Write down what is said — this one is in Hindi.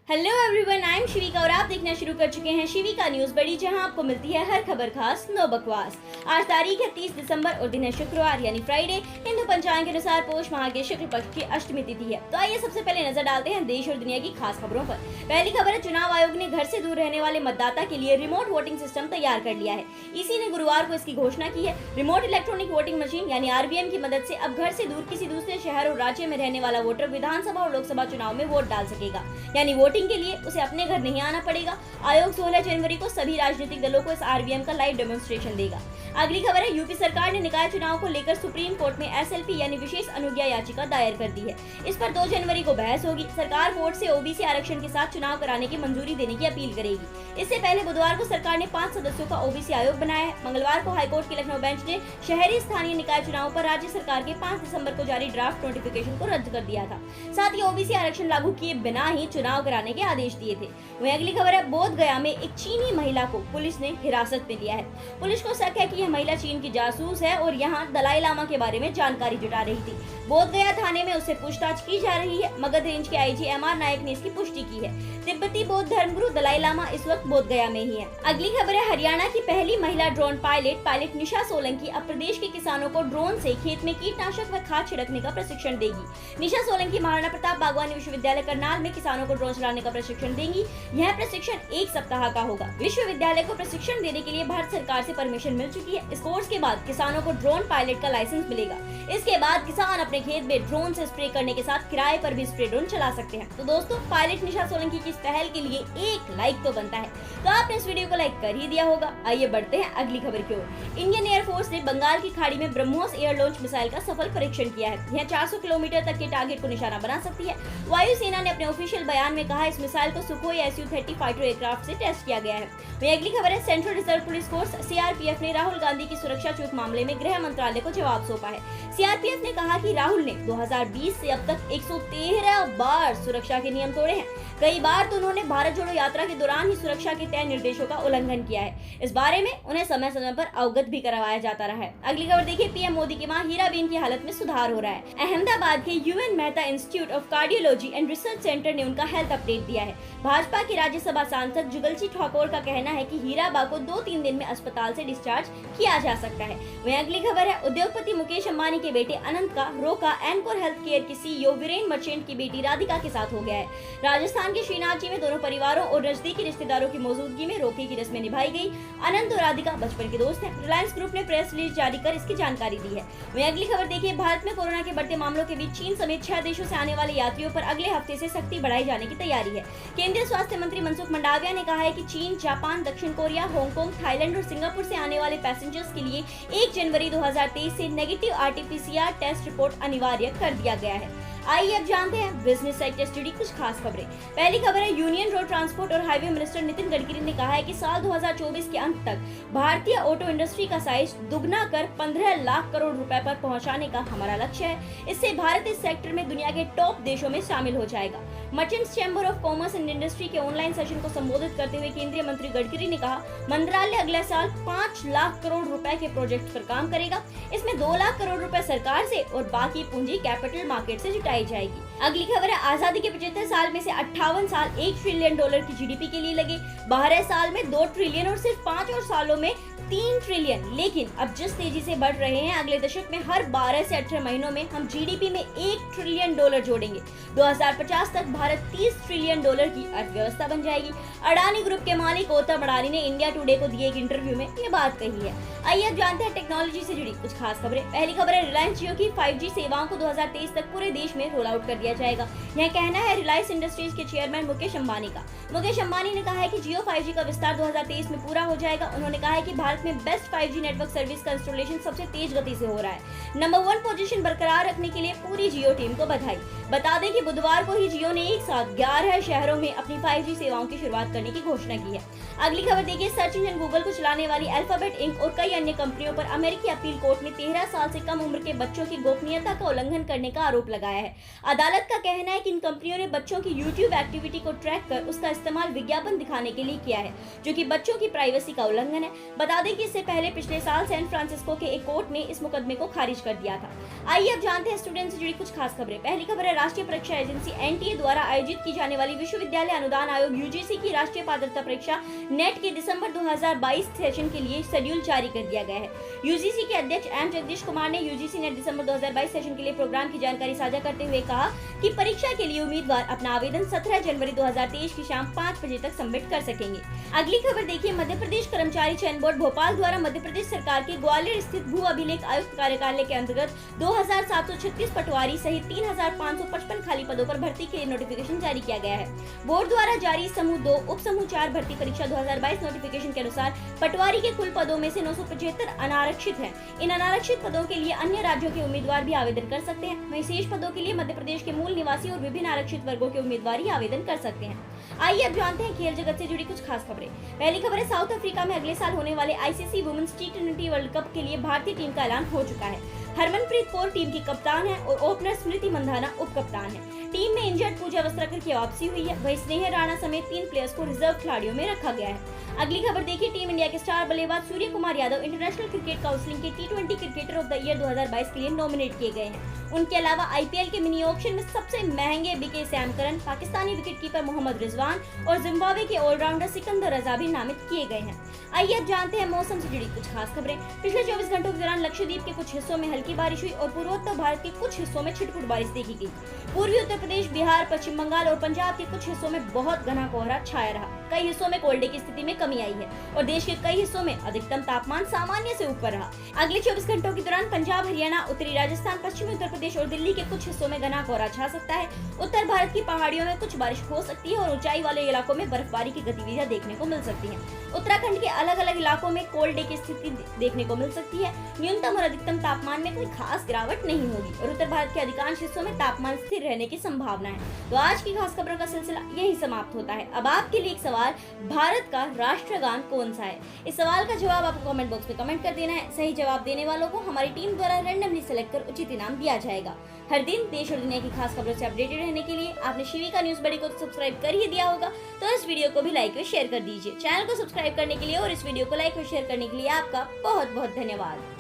हेलो एवरीवन, आई एम शिविका और आप देखना शुरू कर चुके हैं शिविका न्यूज बड़ी, जहां आपको मिलती है हर खबर खास नो बकवास। आज तारीख है 30 दिसंबर और दिन है शुक्रवार यानी फ्राइडे। हिंदू पंचांग के अनुसार पोष माह के शुक्ल पक्ष की अष्टमी तिथि है। तो आइए सबसे पहले नजर डालते हैं देश और दुनिया की खास खबरों पर। पहली खबर है, चुनाव आयोग ने घर से दूर रहने वाले मतदाता के लिए रिमोट वोटिंग सिस्टम तैयार कर लिया है। इसी ने गुरुवार को इसकी घोषणा की है। रिमोट इलेक्ट्रॉनिक वोटिंग मशीन यानी आरवीएम की मदद से अब घर से दूर किसी दूसरे शहर और राज्य में रहने वाला वोटर विधानसभा और लोकसभा चुनाव में वोट डाल सकेगा। यानी वोटिंग के लिए उसे अपने घर नहीं आना पड़ेगा। आयोग 16 जनवरी को सभी राजनीतिक दलों को इस आरवीएम का लाइव डेमोन्स्ट्रेशन देगा। अगली खबर है, यूपी सरकार ने निकाय चुनाव को लेकर सुप्रीम कोर्ट में एसएलपी यानी विशेष अनुज्ञा याचिका दायर कर दी है। इस पर 2 जनवरी को बहस होगी। सरकार कोर्ट से ओबीसी आरक्षण के साथ चुनाव कराने की मंजूरी देने की अपील करेगी। इससे पहले बुधवार को सरकार ने 5 सदस्यों का ओबीसी आयोग बनाया है। मंगलवार को हाईकोर्ट की लखनऊ बेंच ने शहरी स्थानीय निकाय चुनाव पर राज्य सरकार के 5 दिसंबर को जारी ड्राफ्ट नोटिफिकेशन को रद्द कर दिया था। साथ ही ओबीसी आरक्षण लागू किए बिना ही चुनाव कराने के आदेश दिए थे। वहीं अगली खबर है, बोध गया में एक चीनी महिला को पुलिस ने हिरासत में लिया है। पुलिस को शक है कि यह महिला चीन की जासूस है और यहां दलाई लामा के बारे में जानकारी जुटा रही थी। बोध गया थाने में उससे पूछताछ की जा रही है। मगध रेंज के आईजी एमआर नायक ने इसकी पुष्टि की है। तिब्बती बौद्ध धर्मगुरु दलाई लामा इस वक्त बोध गया में ही है। अगली खबर है, हरियाणा की पहली महिला ड्रोन पायलट निशा सोलंकी अब प्रदेश के किसानों को ड्रोन से खेत में कीटनाशक व खाद छिड़कने का प्रशिक्षण देगी। निशा सोलंकी महाराणा प्रताप बागवानी विश्वविद्यालय करनाल में किसानों को ड्रोन चलाने का प्रशिक्षण देंगी। यह प्रशिक्षण 1 सप्ताह का होगा। विश्वविद्यालय को प्रशिक्षण देने के लिए भारत सरकार से परमिशन मिल चुकी है। इस कोर्स के बाद किसानों को ड्रोन पायलट का लाइसेंस मिलेगा। इसके बाद किसान अपने खेत में ड्रोन से स्प्रे करने के साथ किराए पर भी स्प्रे ड्रोन चला सकते हैं। तो दोस्तों, पायलट निशा सोलंकी की इस पहल के लिए 1 लाइक तो बनता है। तो आपने इस वीडियो को लाइक कर ही दिया होगा। आइए बढ़ते हैं अगली खबर की ओर। इंडियन एयरफोर्स ने बंगाल की खाड़ी में ब्रह्मोस एयर लॉन्च मिसाइल का सफल परीक्षण किया है। यह 400 किलोमीटर तक के टारगेट को निशाना बना सकती है। वायुसेना ने अपने ऑफिशियल बयान में कहा, इस मिसाइल को सुखोई Su-30 फाइटर एयरक्राफ्ट से टेस्ट किया गया है। वहीं अगली खबर है, central reserve police force CRPF ने राहुल गांधी की सुरक्षा चूक मामले में गृह मंत्रालय को जवाब सौंपा है। सीआरपीएफ ने कहा कि राहुल ने 2020 से अब तक 113 बार सुरक्षा के नियम तोड़े हैं। कई बार तो उन्होंने भारत जोड़ो यात्रा के दौरान ही सुरक्षा के तय निर्देशों का उल्लंघन किया है। इस बारे में उन्हें समय समय पर अवगत भी करवाया जाता रहा है। अगली खबर देखिए, पीएम मोदी की मां हीराबेन की हालत में सुधार हो रहा है। अहमदाबाद के UN Mehta institute of cardiology and research centre ने उनका हेल्थ अपडेट दिया है। भाजपा के राज्यसभा सांसद जुगलजी ठाकुर का कहना है कि हीराबा को 2-3 दिन में अस्पताल से डिस्चार्ज किया जा सकता है। वहीं अगली खबर है, उद्योगपति मुकेश अंबानी के बेटे अनंत का रोका एनकोर हेल्थ केयर की सीईओ वीरेन मर्चेंट की बेटी राधिका के साथ हो गया है। राजस्थान के श्रीनाथ जी में दोनों परिवारों और नजदीकी रिश्तेदारों की मौजूदगी में रोके की रस्में निभाई गई। अनंत और राधिका बचपन के दोस्त हैं। रिलायंस ग्रुप ने प्रेस रिलीज जारी कर इसकी जानकारी दी है। वहीं अगली खबर देखिए, भारत में कोरोना के बढ़ते मामलों के बीच चीन समेत 6 देशों से आने वाले यात्रियों पर अगले हफ्ते से सख्ती बढ़ाई जाने की तैयारी है। केंद्रीय स्वास्थ्य मंत्री मनसुख मंडाविया ने कहा है कि चीन, जापान, दक्षिण कोरिया, हांगकांग, थाईलैंड और सिंगापुर से आने वाले पैसेंजर्स के लिए 1 जनवरी 2023 से नेगेटिव आरटीपीसीआर टेस्ट रिपोर्ट अनिवार्य कर दिया गया है। आइए अब जानते हैं बिजनेस सेक्टर से जुड़ी कुछ खास खबरें। पहली खबर है, यूनियन रोड ट्रांसपोर्ट और हाईवे मिनिस्टर नितिन गडकरी ने कहा है कि साल 2024 के अंत तक भारतीय ऑटो इंडस्ट्री का साइज दुगना कर 15 लाख करोड़ रुपए पर पहुंचाने का हमारा लक्ष्य है। इससे भारत इस सेक्टर में दुनिया के टॉप देशों में शामिल हो जाएगा। Merchants chamber of commerce and industry के ऑनलाइन सेशन को संबोधित करते हुए केंद्रीय मंत्री गडकरी ने कहा, मंत्रालय अगले साल 5 लाख करोड़ रुपए के प्रोजेक्ट पर काम करेगा। इसमें 2 लाख करोड़ रुपए सरकार से और बाकी पूंजी कैपिटल मार्केट से जुटाई जाएगी। अगली खबर है, आजादी के 75 साल में से 58 साल $1 ट्रिलियन की जीडीपी के लिए लगे। 12 साल में 2 ट्रिलियन और सिर्फ 5 और सालों में 3 ट्रिलियन। लेकिन अब जिस तेजी से बढ़ रहे हैं, अगले दशक में हर 12 से 18 महीनों में हम जीडीपी में $1 ट्रिलियन जोड़ेंगे। 2050 तक भारत $30 ट्रिलियन की अर्थव्यवस्था बन जाएगी। अडानी ग्रुप के मालिक गौतम अडानी ने इंडिया टुडे को दिए एक इंटरव्यू में ये बात कही है। आइए अब जानते हैं टेक्नोलॉजी से जुड़ी कुछ खास खबरें। पहली खबर है, रिलायंस जियो की 5G सेवाओं को 2023 तक पूरे देश में रोल आउट कर दिया जाएगा। यह कहना है रिलायंस इंडस्ट्रीज के चेयरमैन मुकेश अंबानी का। मुकेश अंबानी ने कहा है कि जियो 5G का विस्तार 2023 में पूरा हो जाएगा। उन्होंने कहा है कि भारत में बेस्ट 5G नेटवर्क सर्विस का इंस्टॉलेशन सबसे तेज गति से हो रहा है। नंबर 1 पोजीशन बरकरार रखने के लिए पूरी जियो टीम को बधाई। बता दें कि बुधवार को ही जियो ने एक साथ 11 शहरों में अपनी 5G सेवाओं की शुरुआत करने की घोषणा की है। अगली खबर देखिए, सर्च इंजन गूगल को चलाने वाली अल्फाबेट इंक और कई अन्य कंपनियों पर अमेरिकी अपील कोर्ट ने 13 साल से कम उम्र के बच्चों की गोपनीयता का उल्लंघन करने का आरोप लगाया है। अदालत अदालत का कहना है कि इन कंपनियों ने बच्चों की YouTube एक्टिविटी को ट्रैक कर उसका इस्तेमाल विज्ञापन दिखाने के लिए किया है, जो कि बच्चों की प्राइवेसी का उल्लंघन है। बता दें कि इससे पहले पिछले साल सैन फ्रांसिस्को के एक कोर्ट ने इस मुकदमे को खारिज कर दिया था। आइए अब जानते हैं स्टूडेंट से जुड़ी कुछ खास खबरें। पहली खबर है, राष्ट्रीय परीक्षा एजेंसी NTA द्वारा आयोजित की जाने वाली विश्वविद्यालय अनुदान आयोग UGC की राष्ट्रीय पात्रता परीक्षा नेट के दिसंबर 2022 सेशन के लिए शेड्यूल जारी कर दिया गया है। UGC के अध्यक्ष M जगदीश कुमार ने UGC नेट दिसंबर 2022 सेशन के लिए प्रोग्राम की जानकारी साझा करते हुए कहा कि परीक्षा के लिए उम्मीदवार अपना आवेदन 17 जनवरी 2023 की शाम 5 बजे तक सबमिट कर सकेंगे। अगली खबर देखिए, मध्य प्रदेश कर्मचारी चयन बोर्ड भोपाल द्वारा मध्य प्रदेश सरकार के ग्वालियर स्थित भू अभिलेख आयुक्त कार्यालय के अंतर्गत 2736 पटवारी सहित 3555 खाली पदों पर भर्ती के लिए नोटिफिकेशन जारी किया गया है। बोर्ड द्वारा जारी समूह 2 उप समूह 4 भर्ती परीक्षा 2022 नोटिफिकेशन के अनुसार पटवारी के कुल पदों में से 975 अनारक्षित हैं। इन अनारक्षित पदों के लिए अन्य राज्यों के उम्मीदवार भी आवेदन कर सकते हैं। वहीं शेष पदों के लिए मध्य प्रदेश के मूल निवासी और विभिन्न आरक्षित वर्गों के उम्मीदवार ही आवेदन कर सकते हैं। आइए अब जानते हैं खेल जगत से जुड़ी कुछ खास खबरें। पहली खबर है, साउथ अफ्रीका में अगले साल होने वाले ICC women's T20 world cup के लिए भारतीय टीम का ऐलान हो चुका है। हरमनप्रीत कौर टीम की कप्तान है और ओपनर स्मृति मंधाना उप कप्तान है। टीम में इंजर्ड पूजा वस्त्राकर की वापसी हुई है। वहीं स्नेह राणा समेत 3 प्लेयर्स को रिजर्व खिलाड़ियों में रखा गया है। अगली खबर देखिए, टीम इंडिया के स्टार बल्लेबाज Surya Kumar Yadav international cricket council के T20 cricketer of the year 2022 के लिए नॉमिनेट किए गए हैं। उनके अलावा IPL के मिनी ऑक्शन में सबसे महंगे बिके Sam Curran, Pakistani wicketkeeper Mohammad Rizwan और जिम्बाब्वे के ऑलराउंडर सिकंदर रजा भी नामित किए गए हैं। आइए अब जानते हैं मौसम से जुड़ी कुछ खास खबरें। पिछले 24 घंटों के दौरान लक्षद्वीप के कुछ हिस्सों में हल्की बारिश हुई और पूर्वोत्तर भारत के कुछ हिस्सों में छिटपुट बारिश देखी गई। पूर्वी उत्तर प्रदेश, बिहार, पश्चिम बंगाल और पंजाब के कुछ हिस्सों में बहुत घना कोहरा छाया रहा। कई हिस्सों में कोल्ड डे की स्थिति में कमी आई है और देश के कई हिस्सों में अधिकतम तापमान सामान्य से ऊपर रहा। अगले 24 घंटों के दौरान पंजाब, हरियाणा, उत्तरी राजस्थान, पश्चिमी उत्तर प्रदेश और दिल्ली के कुछ हिस्सों में घना कोहरा छा सकता है। उत्तर भारत की पहाड़ियों में कुछ बारिश हो सकती है और ऊंचाई वाले इलाकों में बर्फबारी की गतिविधियां देखने को मिल सकती हैं। उत्तराखंड के अलग अलग इलाकों में कोल्ड डे की स्थिति देखने को मिल सकती है। न्यूनतम और अधिकतम तापमान में कोई खास गिरावट नहीं होगी और उत्तर भारत के अधिकांश हिस्सों में तापमान स्थिर रहने की संभावना है। तो आज की खास खबरों का सिलसिला यही समाप्त होता है। अब आपके लिए एक सवाल, भारत का राष्ट्रगान कौन सा है? इस सवाल का जवाब आपको कमेंट बॉक्स में कमेंट कर देना है। सही जवाब देने वालों को हमारी टीम द्वारा रैंडमली सेलेक्ट कर उचित इनाम दिया जाएगा। हर दिन देश और दुनिया की खास खबरों से अपडेटेड रहने के लिए आपने शिविका न्यूज बड़ी को तो सब्सक्राइब कर ही दिया होगा, तो इस वीडियो को भी लाइक और शेयर कर दीजिए। चैनल को सब्सक्राइब करने के लिए और इस वीडियो को लाइक और शेयर करने के लिए आपका बहुत बहुत धन्यवाद।